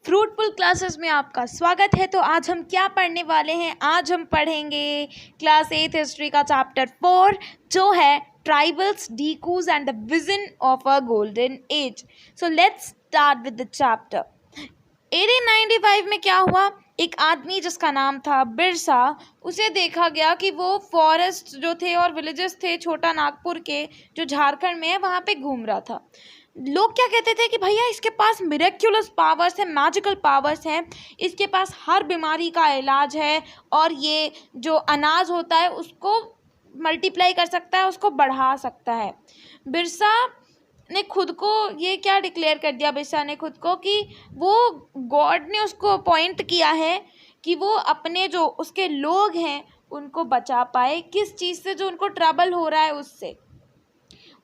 Fruitful classes में आपका स्वागत है। तो आज हम क्या पढ़ने वाले हैं? आज हम पढ़ेंगे क्लास 8 हिस्ट्री का चैप्टर 4 जो है tribals, dikus and the vision of a golden age. So let's start with the chapter. 1895 में क्या हुआ? एक आदमी जिसका नाम था बिरसा, उसे देखा गया कि वो फॉरेस्ट जो थे और विलेजेस थे छोटा नागपुर के जो झारखंड में है वहाँ पे घूम रहा था। लोग क्या कहते थे कि भैया इसके पास मिरेक्युलस पावर्स हैं, मैजिकल पावर्स हैं, इसके पास हर बीमारी का इलाज है और ये जो अनाज होता है उसको मल्टीप्लाई कर सकता है, उसको बढ़ा सकता है। बिरसा ने खुद को ये क्या डिक्लेयर कर दिया, बिरसा ने खुद को, कि वो गॉड ने उसको अपॉइंट किया है कि वो अपने जो उसके लोग हैं उनको बचा पाए। किस चीज़ से? जो उनको ट्रबल हो रहा है उससे।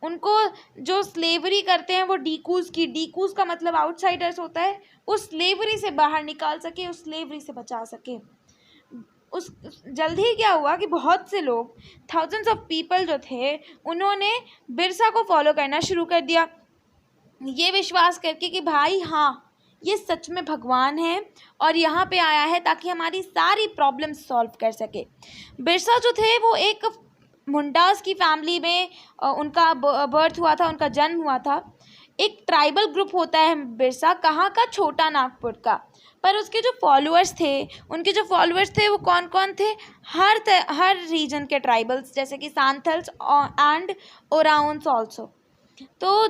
उनको जो स्लेवरी करते हैं वो डीकूज का मतलब आउटसाइडर्स होता है, उस स्लेवरी से बाहर निकाल सके, उस स्लेवरी से बचा सके। उस जल्द ही क्या हुआ कि बहुत से लोग, थाउजेंड्स ऑफ पीपल जो थे, उन्होंने बिरसा को फॉलो करना शुरू कर दिया, ये विश्वास करके कि भाई हाँ ये सच में भगवान है और यहाँ पे आया है ताकि हमारी सारी प्रॉब्लम्स सॉल्व कर सके। बिरसा जो थे वो एक मुंडास की फैमिली में उनका बर्थ हुआ था, उनका जन्म हुआ था। एक ट्राइबल ग्रुप होता है बिरसा, कहाँ का? छोटा नागपुर का। पर उसके जो फॉलोअर्स थे वो कौन कौन थे? हर रीजन के ट्राइबल्स, जैसे कि सांथल्स एंड ओराउंस ऑल्सो। तो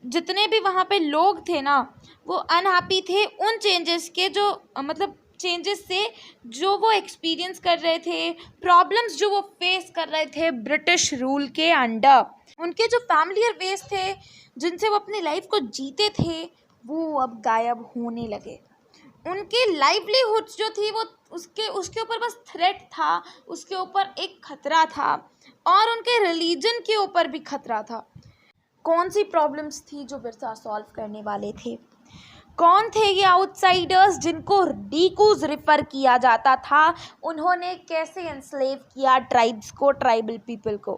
जितने भी वहाँ पे लोग थे ना, वो अनहैप्पी थे उन चेंजेस के, जो मतलब चेंजेस से जो वो एक्सपीरियंस कर रहे थे, प्रॉब्लम्स जो वो फेस कर रहे थे ब्रिटिश रूल के अंडर। उनके जो फैमिलियर वेज थे जिनसे वो अपनी लाइफ को जीते थे वो अब गायब होने लगे। उनके लाइवलीहुड्स जो थी वो उसके ऊपर बस थ्रेट था, उसके ऊपर एक खतरा था और उनके रिलीजन के ऊपर भी खतरा था। कौन सी प्रॉब्लम्स थी जो बिरसा सॉल्व करने वाले थे? कौन थे ये आउटसाइडर्स जिनको डीकूज रिफर किया जाता था? उन्होंने कैसे एनस्लेव किया ट्राइब्स को, ट्राइबल पीपल को?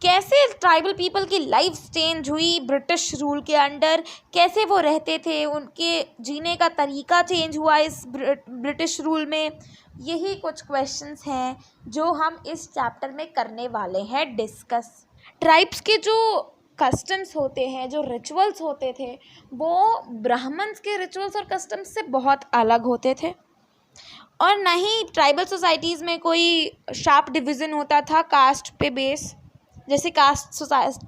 कैसे ट्राइबल पीपल की लाइफ चेंज हुई ब्रिटिश रूल के अंडर? कैसे वो रहते थे, उनके जीने का तरीका चेंज हुआ इस ब्रिटिश रूल में? यही कुछ क्वेश्चंस हैं जो हम इस चैप्टर में करने वाले हैं डिस्कस। ट्राइब्स के जो कस्टम्स होते हैं, जो रिचुअल्स होते थे, वो ब्राह्मण्स के रिचुअल्स और कस्टम्स से बहुत अलग होते थे। और ना ही ट्राइबल सोसाइटीज़ में कोई शार्प डिवीज़न होता था कास्ट पे बेस, जैसे कास्ट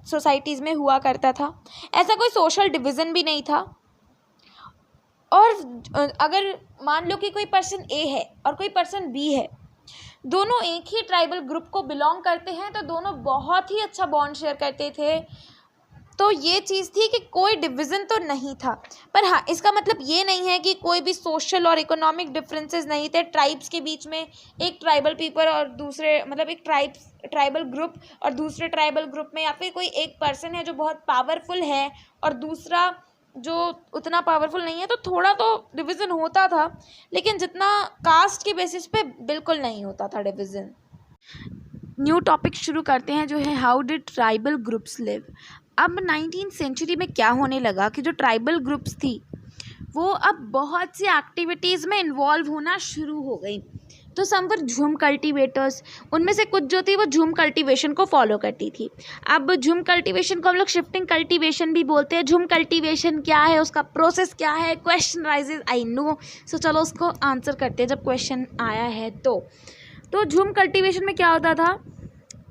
सोसाइटीज़ में हुआ करता था। ऐसा कोई सोशल डिवीज़न भी नहीं था। और अगर मान लो कि कोई पर्सन ए है और कोई पर्सन बी है, दोनों एक ही ट्राइबल ग्रुप को बिलोंग करते हैं, तो दोनों बहुत ही अच्छा बॉन्ड शेयर करते थे। तो ये चीज़ थी कि कोई डिवीज़न तो नहीं था। पर हाँ, इसका मतलब ये नहीं है कि कोई भी सोशल और इकोनॉमिक डिफरेंसेस नहीं थे ट्राइब्स के बीच में। एक ट्राइबल पीपल और दूसरे, मतलब एक ट्राइबल ग्रुप और दूसरे ट्राइबल ग्रुप में, या फिर कोई एक पर्सन है जो बहुत पावरफुल है और दूसरा जो उतना पावरफुल नहीं है, तो थोड़ा तो डिवीज़न होता था, लेकिन जितना कास्ट के बेसिस पे बिल्कुल नहीं होता था डिवीज़न। न्यू टॉपिक शुरू करते हैं जो है how did tribal groups live. अब 19th सेंचुरी में क्या होने लगा कि जो ट्राइबल ग्रुप्स थी वो अब बहुत सी एक्टिविटीज़ में इन्वॉल्व होना शुरू हो गई। तो सम वर झूम कल्टीवेटर्स, उनमें से कुछ जो थी वो झूम कल्टीवेशन को फॉलो करती थी। अब झूम कल्टीवेशन को हम लोग शिफ्टिंग कल्टीवेशन भी बोलते हैं। झूम कल्टीवेशन क्या है, उसका प्रोसेस क्या है? Question raises, I know. So चलो उसको आंसर करते हैं जब क्वेश्चन आया है। तो झूम कल्टीवेशन में क्या होता था?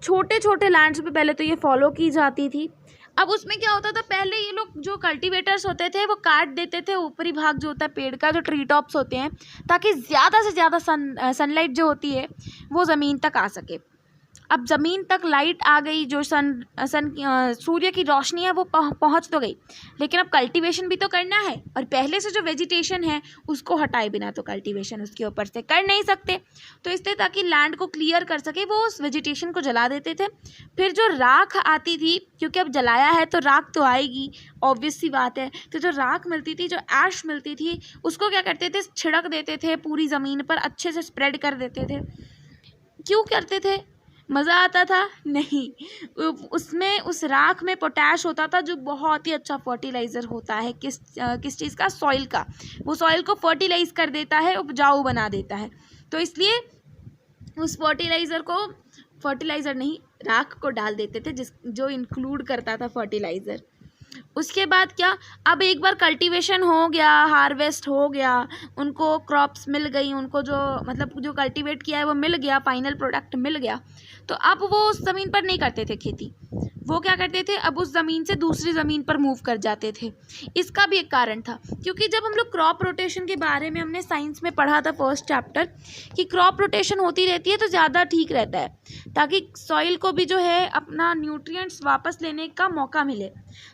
छोटे छोटे लैंड्स पे पहले तो ये फॉलो की जाती थी। अब उसमें क्या होता था, पहले ये लोग जो कल्टीवेटर्स होते थे वो काट देते थे ऊपरी भाग जो होता है पेड़ का, जो ट्री टॉप्स होते हैं, ताकि ज़्यादा से ज़्यादा सनलाइट जो होती है वो ज़मीन तक आ सके। अब ज़मीन तक लाइट आ गई, जो सूर्य की रोशनी है वो पहुंच तो गई, लेकिन अब कल्टीवेशन भी तो करना है और पहले से जो वेजिटेशन है उसको हटाए बिना तो कल्टीवेशन उसके ऊपर से कर नहीं सकते। तो इसलिए ताकि लैंड को क्लियर कर सके वो उस वेजिटेशन को जला देते थे। फिर जो राख आती थी, क्योंकि अब जलाया है तो राख तो आएगी, ऑब्वियस सी बात है, तो जो राख मिलती थी, जो ऐश मिलती थी, उसको क्या करते थे? छिड़क देते थे पूरी ज़मीन पर, अच्छे से स्प्रेड कर देते थे। क्यों करते थे? मज़ा आता था? नहीं। उसमें उस राख में पोटैश होता था जो बहुत ही अच्छा फर्टिलाइज़र होता है। किस चीज़ का? सॉइल का। वो सॉइल को फर्टिलाइज़ कर देता है, उपजाऊ बना देता है। तो इसलिए उस फर्टिलाइज़र नहीं, राख को डाल देते थे जो इंक्लूड करता था फर्टिलाइज़र। उसके बाद क्या, अब एक बार कल्टीवेशन हो गया, हार्वेस्ट हो गया, उनको क्रॉप्स मिल गई, उनको जो कल्टीवेट किया है वो मिल गया, फाइनल प्रोडक्ट मिल गया, तो अब वो उस ज़मीन पर नहीं करते थे खेती। वो क्या करते थे, अब उस ज़मीन से दूसरी ज़मीन पर मूव कर जाते थे। इसका भी एक कारण था, क्योंकि जब हम लोग क्रॉप रोटेशन के बारे में हमने साइंस में पढ़ा था फर्स्ट चैप्टर कि क्रॉप रोटेशन होती रहती है तो ज़्यादा ठीक रहता है, ताकि सॉइल को भी जो है अपना न्यूट्रिएंट्स वापस लेने का मौका मिले।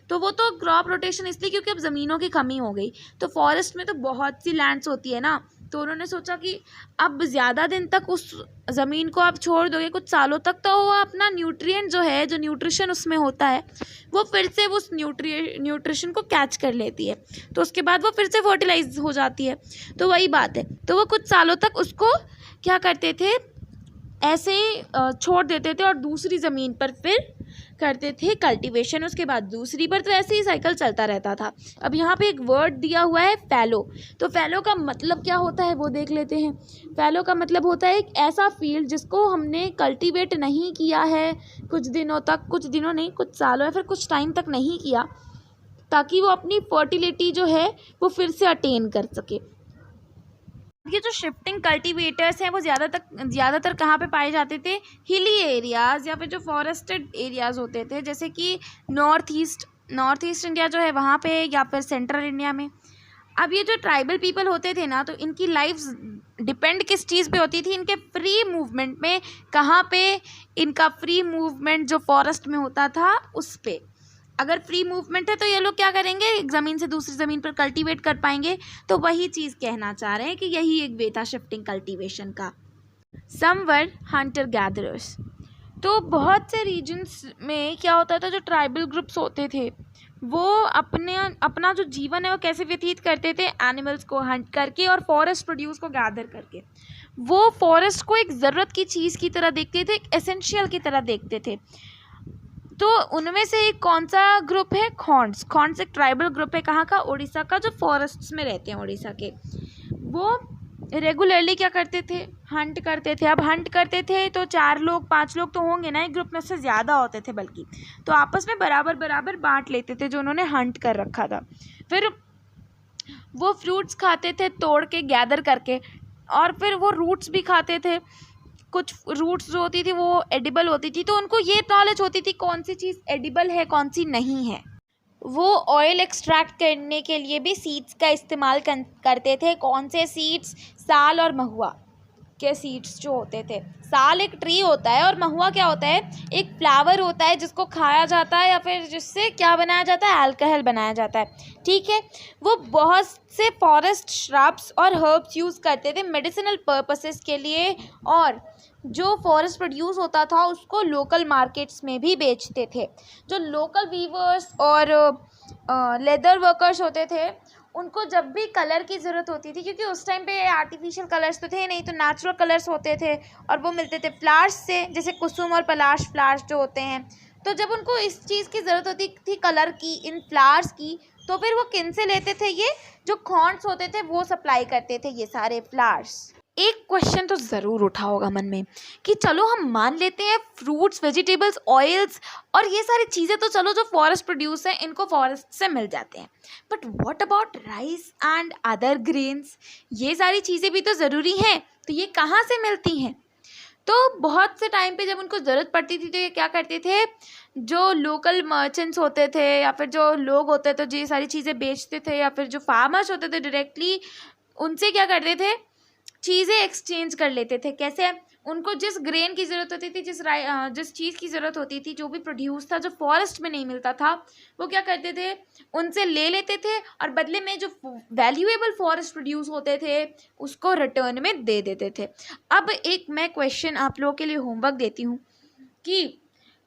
तो वो तो क्रॉप रोटेशन इसलिए क्योंकि अब ज़मीनों की कमी हो गई, तो फॉरेस्ट में तो बहुत सी लैंड्स होती है ना, तो उन्होंने सोचा कि अब ज़्यादा दिन तक उस ज़मीन को आप छोड़ दोगे, कुछ सालों तक, तो वो अपना न्यूट्रिएंट जो है, जो न्यूट्रिशन उसमें होता है, वो फिर से उस न्यूट्रिशन को कैच कर लेती है, तो उसके बाद वो फिर से फर्टिलाइज हो जाती है। तो वही बात है, तो वो कुछ सालों तक उसको क्या करते थे, ऐसे ही छोड़ देते थे और दूसरी ज़मीन पर फिर करते थे कल्टीवेशन, उसके बाद दूसरी पर, तो ऐसे ही साइकिल चलता रहता था। अब यहाँ पे एक वर्ड दिया हुआ है फैलो, तो फैलो का मतलब क्या होता है वो देख लेते हैं। फैलो का मतलब होता है एक ऐसा फील्ड जिसको हमने कल्टीवेट नहीं किया है कुछ दिनों तक, कुछ दिनों नहीं, कुछ सालों या फिर कुछ टाइम तक नहीं किया, ताकि वो अपनी फर्टिलिटी जो है वो फिर से अटेन कर सके। ये जो शिफ्टिंग कल्टीवेटर्स हैं वो ज़्यादातर कहाँ पे पाए जाते थे, हिली एरियाज़ या फिर जो फॉरेस्टेड एरियाज़ होते थे, जैसे कि नॉर्थ ईस्ट इंडिया जो है वहाँ पे, या फिर सेंट्रल इंडिया में। अब ये जो ट्राइबल पीपल होते थे ना, तो इनकी लाइफ डिपेंड किस चीज़ पे होती थी, इनके फ्री मूवमेंट में। कहाँ पे? इनका फ्री मूवमेंट जो फॉरेस्ट में होता था उस पे। अगर फ्री मूवमेंट है तो ये लोग क्या करेंगे, एक ज़मीन से दूसरी ज़मीन पर कल्टीवेट कर पाएंगे। तो वही चीज़ कहना चाह रहे हैं कि यही एक वे था शिफ्टिंग कल्टीवेशन का। सम वर हंटर गैदरर्स, तो बहुत से रीजन्स में क्या होता था, जो ट्राइबल ग्रुप्स होते थे वो अपना जो जीवन है वो कैसे व्यतीत करते थे, एनिमल्स को हंट करके और फॉरेस्ट प्रोड्यूस को गैदर करके। वो फॉरेस्ट को एक ज़रूरत की चीज़ की तरह देखते थे, एक एसेंशियल की तरह देखते थे। तो उनमें से एक कौन सा ग्रुप है, खॉन्ड्स एक ट्राइबल ग्रुप है, कहाँ का? उड़ीसा का, जो फॉरेस्ट्स में रहते हैं उड़ीसा के। वो रेगुलरली क्या करते थे, हंट करते थे। अब हंट करते थे तो 4 लोग 5 लोग तो होंगे ना एक ग्रुप में, उससे ज़्यादा होते थे बल्कि, तो आपस में बराबर बांट लेते थे जो उन्होंने हंट कर रखा था। फिर वो फ्रूट्स खाते थे तोड़ के, गैदर करके, और फिर वो रूट्स भी खाते थे। कुछ रूट्स जो होती थी वो एडिबल होती थी, तो उनको ये नॉलेज होती थी कौन सी चीज़ एडिबल है, कौन सी नहीं है। वो ऑयल एक्सट्रैक्ट करने के लिए भी सीड्स का इस्तेमाल करते थे। कौन से सीड्स? साल और महुआ के सीड्स जो होते थे। साल एक ट्री होता है और महुआ क्या होता है, एक फ्लावर होता है जिसको खाया जाता है, या फिर जिससे क्या बनाया जाता है, अल्कोहल बनाया जाता है, ठीक है। वो बहुत से फॉरेस्ट श्रब्स और हर्ब्स यूज़ करते थे मेडिसिनल पर्पसेस के लिए, और जो फॉरेस्ट प्रोड्यूस होता था उसको लोकल मार्केट्स में भी बेचते थे। जो लोकल वीवर्स और लेदर वर्कर्स होते थे, उनको जब भी कलर की ज़रूरत होती थी, क्योंकि उस टाइम पे आर्टिफिशियल कलर्स तो थे नहीं, तो नेचुरल कलर्स होते थे, और वो मिलते थे फ्लावर्स से, जैसे कुसुम और पलाश फ्लावर्स जो होते हैं। तो जब उनको इस चीज़ की ज़रूरत होती थी, कलर की, इन फ्लावर्स की, तो फिर वो किन से लेते थे? ये जो खॉन्ड्स होते थे वो सप्लाई करते थे ये सारे फ्लावर्स। एक क्वेश्चन तो ज़रूर उठा होगा मन में कि चलो हम मान लेते हैं फ्रूट्स, वेजिटेबल्स, ऑयल्स और ये सारी चीज़ें तो चलो जो फॉरेस्ट प्रोड्यूस हैं इनको फॉरेस्ट से मिल जाते हैं, but what about rice and other grains? ये सारी चीज़ें भी तो ज़रूरी हैं, तो ये कहाँ से मिलती हैं? तो बहुत से टाइम पे जब उनको ज़रूरत पड़ती थी तो ये क्या करते थे, जो लोकल मर्चेंट्स होते थे या फिर जो लोग होते थे जो ये सारी चीज़ें बेचते थे, या फिर जो फार्मर्स होते थे डायरेक्टली, उनसे क्या करते थे, चीज़ें एक्सचेंज कर लेते थे। कैसे? उनको जिस ग्रेन की ज़रूरत होती थी, जिस चीज़ की ज़रूरत होती थी, जो भी प्रोड्यूस था जो फॉरेस्ट में नहीं मिलता था, वो क्या करते थे, उनसे ले लेते थे, और बदले में जो वैल्यूएबल फॉरेस्ट प्रोड्यूस होते थे उसको रिटर्न में दे देते थे। अब एक मैं क्वेश्चन आप लोगों के लिए होमवर्क देती हूँ कि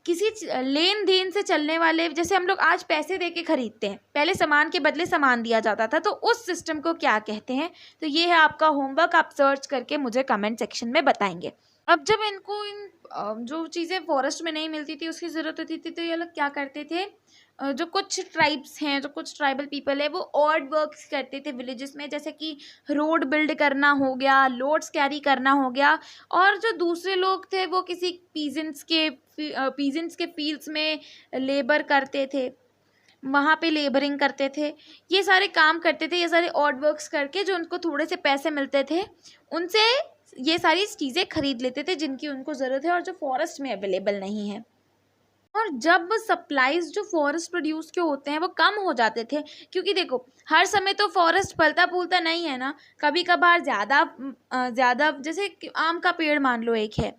किसी लेन देन से चलने वाले, जैसे हम लोग आज पैसे दे के खरीदते हैं, पहले सामान के बदले सामान दिया जाता था, तो उस सिस्टम को क्या कहते हैं? तो ये है आपका होमवर्क, आप सर्च करके मुझे कमेंट सेक्शन में बताएंगे। अब जब इनको जो चीज़ें फॉरेस्ट में नहीं मिलती थी उसकी ज़रूरत होती थी, तो ये लोग क्या करते थे, जो कुछ ट्राइब्स हैं, जो कुछ ट्राइबल पीपल है, वो ऑड वर्क्स करते थे विलेजेस में, जैसे कि रोड बिल्ड करना हो गया, लोड्स कैरी करना हो गया, और जो दूसरे लोग थे वो किसी पीजेंट्स के फील्ड्स में लेबर करते थे, वहाँ पे लेबरिंग करते थे, ये सारे काम करते थे, ये सारे ऑड वर्क्स करके जो उनको थोड़े से पैसे मिलते थे उनसे ये सारी चीज़ें खरीद लेते थे जिनकी उनको ज़रूरत है और जो फॉरेस्ट में अवेलेबल नहीं है। और जब सप्लाईज जो फॉरेस्ट प्रोड्यूस के होते हैं वो कम हो जाते थे, क्योंकि देखो हर समय तो फॉरेस्ट फलता फूलता नहीं है ना, कभी कभार ज़्यादा जैसे कि आम का पेड़ मान लो एक है,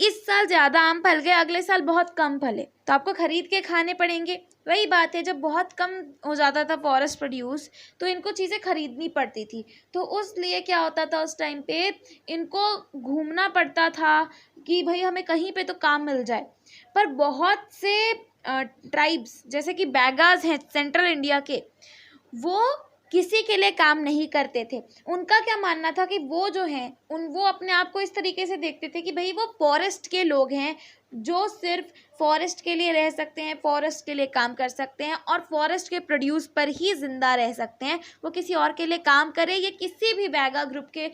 इस साल ज़्यादा आम फल गए, अगले साल बहुत कम फले, तो आपको खरीद के खाने पड़ेंगे। वही बात है, जब बहुत कम हो जाता था फॉरेस्ट प्रोड्यूस तो इनको चीज़ें खरीदनी पड़ती थी, तो उसलिए क्या होता था उस टाइम पे इनको घूमना पड़ता था कि भाई हमें कहीं पे तो काम मिल जाए। पर बहुत से ट्राइब्स जैसे कि बैगाज हैं सेंट्रल इंडिया के, वो किसी के लिए काम नहीं करते थे। उनका क्या मानना था कि वो जो हैं वो अपने आप को इस तरीके से देखते थे कि भाई वो फॉरेस्ट के लोग हैं जो सिर्फ फॉरेस्ट के लिए रह सकते हैं, फॉरेस्ट के लिए काम कर सकते हैं और फॉरेस्ट के प्रोड्यूस पर ही ज़िंदा रह सकते हैं। वो किसी और के लिए काम करे, ये किसी भी बैगा ग्रुप के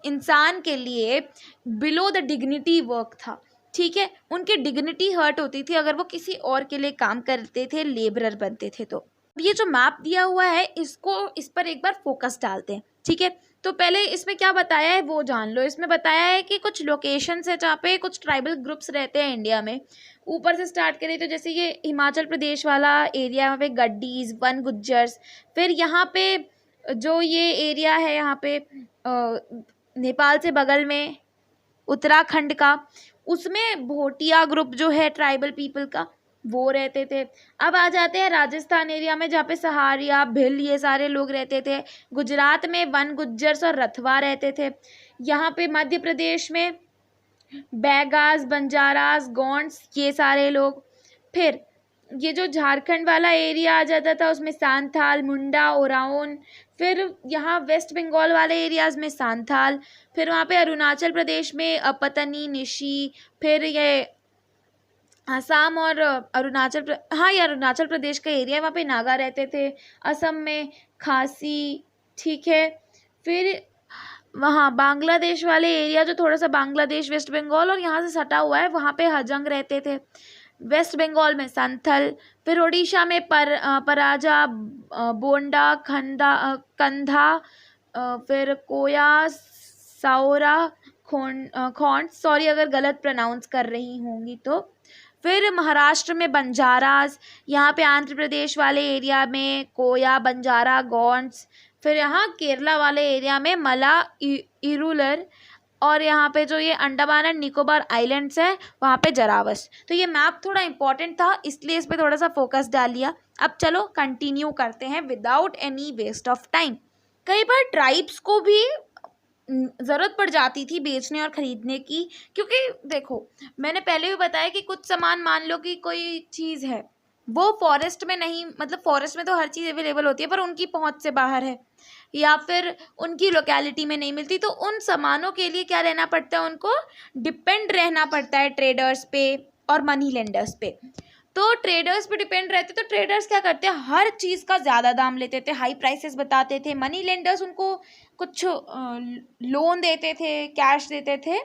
इंसान के लिए बिलो द डिग्निटी वर्क था। ठीक है, उनकी डिग्निटी हर्ट होती थी अगर वो किसी और के लिए काम करते थे, लेबरर बनते थे। तो ये जो मैप दिया हुआ है इस पर एक बार फोकस डालते हैं। ठीक है, तो पहले इसमें क्या बताया है वो जान लो। इसमें बताया है कि कुछ लोकेशंस है जहाँ पे कुछ ट्राइबल ग्रुप्स रहते हैं इंडिया में। ऊपर से स्टार्ट करें तो जैसे ये हिमाचल प्रदेश वाला एरिया, वहाँ पे गड्डीज, वन गुज्जर्स। फिर यहाँ पे जो ये एरिया है यहाँ पे नेपाल से बगल में उत्तराखंड का, उसमें भोटिया ग्रुप जो है ट्राइबल पीपल का, वो रहते थे। अब आ जाते हैं राजस्थान एरिया में जहाँ पे सहारिया, भिल, ये सारे लोग रहते थे। गुजरात में वन गुज्जर्स और रथवा रहते थे। यहाँ पे मध्य प्रदेश में बैगास, बंजारास, गोंड्स, ये सारे लोग। फिर ये जो झारखंड वाला एरिया आ जाता था उसमें सांथाल, मुंडा, ओराओन। फिर यहाँ वेस्ट बंगाल वाले एरियाज़ में सांथाल। फिर वहाँ पे अरुणाचल प्रदेश में पतनी, निशी। फिर ये असम और ये अरुणाचल प्रदेश का एरिया है, वहाँ पे नागा रहते थे। असम में खासी। ठीक है, फिर वहाँ बांग्लादेश वाले एरिया जो थोड़ा सा बांग्लादेश, वेस्ट बंगाल और यहाँ से सटा हुआ है, वहाँ पे हजंग रहते थे। वेस्ट बंगाल में संथल। फिर उड़ीसा में पराजा, बोंडा, कंधा, फिर कोया, साओरा, खोंड, सॉरी अगर गलत प्रोनाउंस कर रही होंगी तो। फिर महाराष्ट्र में बंजारास। यहाँ पे आंध्र प्रदेश वाले एरिया में कोया, बंजारा, गोंड्स। फिर यहाँ केरला वाले एरिया में मला, इरुलर। और यहाँ पे जो ये अंडमान एंड निकोबार आइलैंड्स है वहाँ पे जरावस। तो ये मैप थोड़ा इंपॉर्टेंट था इसलिए इस पर थोड़ा सा फोकस डाल लिया। अब चलो कंटिन्यू करते हैं without any waste of time. कई बार ट्राइब्स को भी ज़रूरत पड़ जाती थी बेचने और ख़रीदने की, क्योंकि देखो मैंने पहले भी बताया कि कुछ सामान, मान लो कि कोई चीज़ है वो फॉरेस्ट में नहीं, मतलब फॉरेस्ट में तो हर चीज़ अवेलेबल होती है पर उनकी पहुंच से बाहर है या फिर उनकी लोकेलिटी में नहीं मिलती, तो उन सामानों के लिए क्या रहना पड़ता है, उनको डिपेंड रहना पड़ता है ट्रेडर्स पे और मनी लेंडर्स पे। तो ट्रेडर्स पे डिपेंड रहते, तो ट्रेडर्स क्या करते हैं, हर चीज़ का ज़्यादा दाम लेते थे, हाई प्राइसेस बताते थे। मनी लेंडर्स उनको कुछ लोन देते थे, कैश देते थे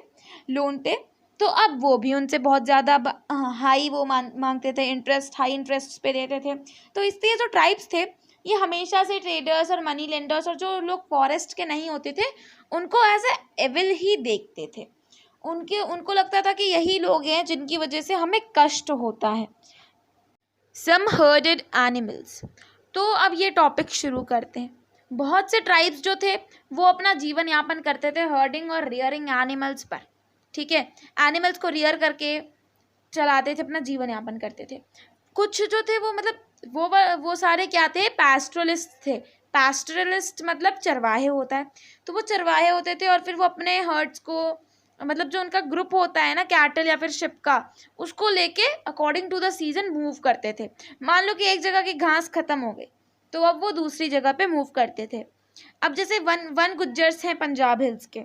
लोन पे, तो अब वो भी उनसे बहुत ज़्यादा हाई वो मांगते थे, हाई इंटरेस्ट पे देते थे। तो इसलिए जो ट्राइब्स थे ये हमेशा से ट्रेडर्स और मनी लेंडर्स और जो लोग फॉरेस्ट के नहीं होते थे उनको एज ए एविल ही देखते थे। उनको लगता था कि यही लोग हैं जिनकी वजह से हमें कष्ट होता है। सम हर्डेड एनिमल्स। तो अब ये टॉपिक शुरू करते हैं। बहुत से ट्राइब्स जो थे वो अपना जीवन यापन करते थे हर्डिंग और रियरिंग एनिमल्स पर। ठीक है, एनिमल्स को रियर करके चलाते थे, अपना जीवन यापन करते थे। कुछ जो थे वो मतलब वो सारे क्या थे, पैस्टोरलिस्ट थे। पैस्टोरलिस्ट मतलब चरवाहे होता है, तो वो चरवाहे होते थे और फिर वो अपने हर्ड्स को, मतलब जो उनका ग्रुप होता है ना कैटल या फिर शिप का, उसको लेके according to the season move करते थे। मान लो कि एक जगह की घास खत्म हो गई तो अब वो दूसरी जगह पे मूव करते थे। अब जैसे वन गुज्जर्स हैं पंजाब हिल्स के,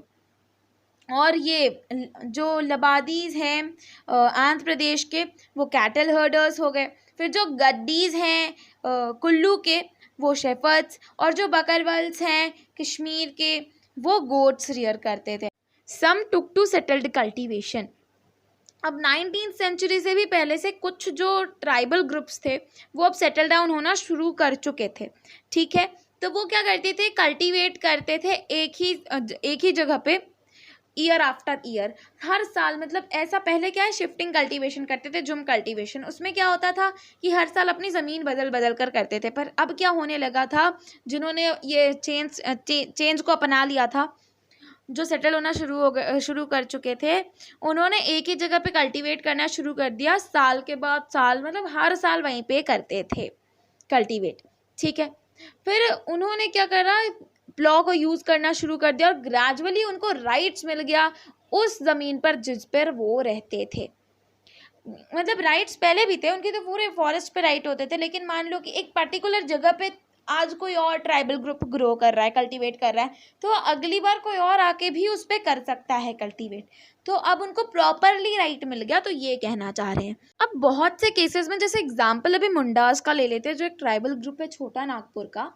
और ये जो लबादीज़ हैं आंध्र प्रदेश के, वो कैटल हर्डर्स हो गए। फिर जो गद्दीज़ हैं कुल्लू के, वो शेफर्ड्स। और जो बकरवाल्स हैं कश्मीर के, वो गोट्स रियर करते थे। सम टुक टू सेटल्ड कल्टीवेशन। अब 19th सेंचुरी से भी पहले से कुछ जो ट्राइबल ग्रुप्स थे वो अब सेटल डाउन होना शुरू कर चुके थे, ठीक है। तो वो क्या करते थे, कल्टीवेट करते थे एक ही जगह पे ईयर आफ्टर ईयर, हर साल। मतलब ऐसा पहले क्या है, शिफ्टिंग कल्टीवेशन करते थे, जुम कल्टीवेशन। उसमें क्या होता था कि हर साल अपनी ज़मीन बदल बदल कर करते थे। पर अब क्या होने लगा था, जिन्होंने ये चेंज को अपना लिया था, जो सेटल होना शुरू कर चुके थे, उन्होंने एक ही जगह पे कल्टीवेट करना शुरू कर दिया, साल के बाद साल, मतलब हर साल वहीं पे करते थे कल्टीवेट, ठीक है। फिर उन्होंने क्या करा, प्लॉ को यूज़ करना शुरू कर दिया और ग्रेजुअली उनको राइट्स मिल गया उस ज़मीन पर जिस पर वो रहते थे। मतलब राइट्स पहले भी थे उनके, तो पूरे फॉरेस्ट पे राइट होते थे, लेकिन मान लो कि एक पर्टिकुलर जगह पे आज कोई और ट्राइबल ग्रुप ग्रो कर रहा है, कल्टीवेट कर रहा है, तो अगली बार कोई और आके भी उस पर कर सकता है कल्टीवेट। तो अब उनको प्रॉपरली राइट मिल गया, तो ये कहना चाह रहे हैं। अब बहुत से केसेस में, जैसे एग्जाम्पल अभी मुंडास का ले लेते हैं, जो एक ट्राइबल ग्रुप है छोटा नागपुर का,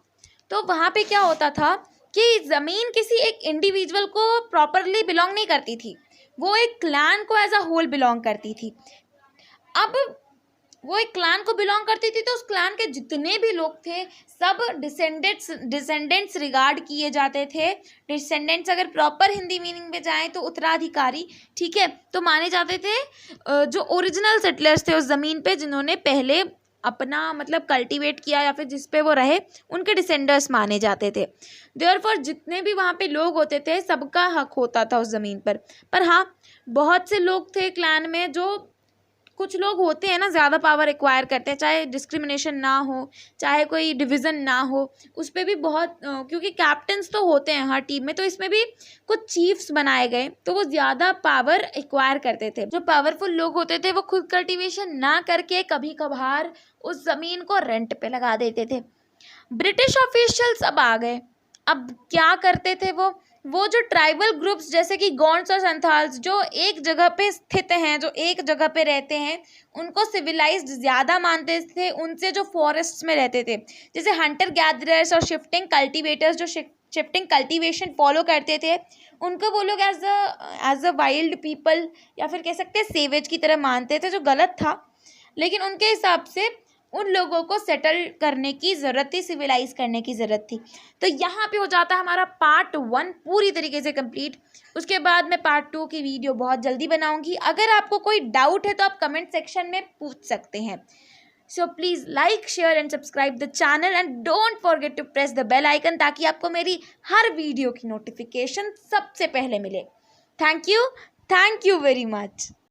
तो वहाँ पे क्या होता था कि ज़मीन किसी एक इंडिविजुअल को प्रॉपरली बिलोंग नहीं करती थी, वो एक क्लैन को एज अ होल बिलोंग करती थी। अब वो एक क्लैन को बिलोंग करती थी, तो उस क्लैन के जितने भी लोग थे सब डिसेंडेंट्स रिगार्ड किए जाते थे। डिसेंडेंट्स अगर प्रॉपर हिंदी मीनिंग में जाएं तो उत्तराधिकारी, ठीक है, तो माने जाते थे जो ओरिजिनल सेटलर्स थे उस ज़मीन पे, जिन्होंने पहले अपना मतलब कल्टीवेट किया या फिर जिस पे वो रहे, उनके डिसेंडर्स माने जाते थे। देयरफॉर जितने भी वहाँ पे लोग होते थे सबका हक होता था उस ज़मीन पर हाँ, बहुत से लोग थे क्लैन में, जो कुछ लोग होते हैं ना ज़्यादा पावर एक्वायर करते हैं, चाहे डिस्क्रिमिनेशन ना हो, चाहे कोई डिवीज़न ना हो, उस पर भी बहुत क्योंकि कैप्टन्स तो होते हैं हर टीम में, तो इसमें भी कुछ चीफ्स बनाए गए, तो वो ज़्यादा पावर एक्वायर करते थे। जो पावरफुल लोग होते थे वो खुद कल्टीवेशन ना करके कभी कभार उस ज़मीन को रेंट पे लगा देते थे। ब्रिटिश ऑफिशियल्स अब आ गए। अब क्या करते थे वो जो ट्राइबल ग्रुप्स जैसे कि गौंड्स और संथाल्स जो एक जगह पे स्थित हैं, जो एक जगह पे रहते हैं, उनको सिविलाइज्ड ज़्यादा मानते थे उनसे जो फॉरेस्ट्स में रहते थे। जैसे हंटर गैदरर्स और शिफ्टिंग कल्टीवेटर्स जो शिफ्टिंग कल्टीवेशन फॉलो करते थे, उनको वो लोग एज अ वाइल्ड पीपल या फिर कह सकते हैं सेवेज की तरह मानते थे, जो गलत था। लेकिन उनके हिसाब से उन लोगों को सेटल करने की ज़रूरत थी, सिविलाइज करने की ज़रूरत थी। तो यहाँ पे हो जाता है हमारा पार्ट 1 पूरी तरीके से कंप्लीट। उसके बाद मैं पार्ट 2 की वीडियो बहुत जल्दी बनाऊंगी। अगर आपको कोई डाउट है तो आप कमेंट सेक्शन में पूछ सकते हैं। So please like, share and subscribe the channel and don't forget to press the bell icon, ताकि आपको मेरी हर वीडियो की नोटिफिकेशन सबसे पहले मिले। Thank you very much.